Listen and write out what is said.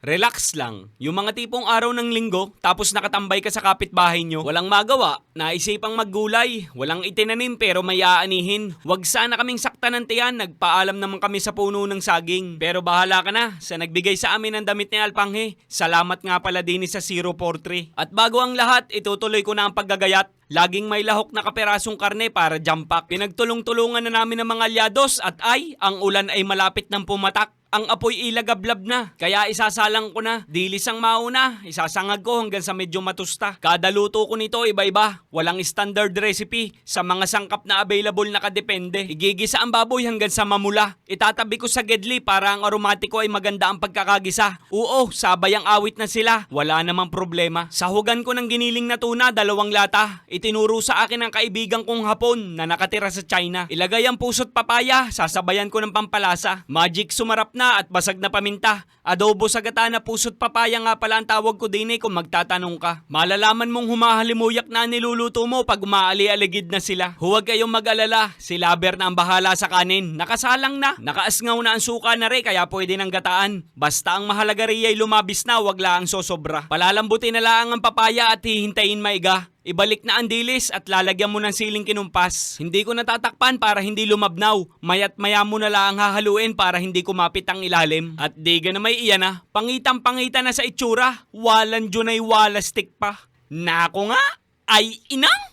Relax lang. Yung mga tipong araw ng linggo, tapos nakatambay ka sa kapitbahay nyo, walang magawa, naisipang maggulay, walang itinanim pero may aanihin. Wag sana kaming sakta ng tiyan, nagpaalam naman kami sa puno ng saging. Pero bahala ka na sa nagbigay sa amin ng damit ni Alpanghe. Salamat nga pala din sa 043. At bago ang lahat, itutuloy ko na ang paggagayat. Laging may lahok na kaperasong karne para jampak. Pinagtulong-tulungan na namin ng mga alyados at ang ulan ay malapit ng pumatak. Ang apoy ilagablab na, kaya isasalang ko na. Dilis ang mauna, isasangag ko hanggang sa medyo matusta. Kada luto ko nito iba-iba, walang standard recipe. Sa mga sangkap na available nakadepende. Igigisa ang baboy hanggang sa mamula. Itatabi ko sa gedli para ang aromatiko ay maganda ang pagkakagisa. Oo, sabay ang awit na sila, wala namang problema. Sahugan ko ng giniling na tuna, 2 lata. Itinuro sa akin ng kaibigan kong Hapon na nakatira sa China. Ilagay ang puso't papaya, sasabayan ko ng pampalasa. Magic sumarap na at basag na paminta. Adobo sa gata na puso't papaya nga pala ang tawag ko din kung magtatanong ka. Malalaman mong humahalimuyak na niluluto mo pag umaali-aligid na sila. Huwag kayong mag-alala, si Laber na ang bahala sa kanin. Nakasalang na, nakaasngaw na ang suka na kaya pwede nang gataan. Basta ang mahalaga ay lumabis na, wag lang sosobra. Palalambutin na lang ang papaya at hihintayin maiga. Ibalik na ang dilis at lalagyan mo ng siling kinumpas. Hindi ko natatakpan para hindi lumabnaw. Mayat maya mo na lang hahaluin para hindi kumapit ang ilalim. At di na may iyan pangitang-pangita na sa itsura. Walan dyan ay walastik pa. Nako nga, ay inang!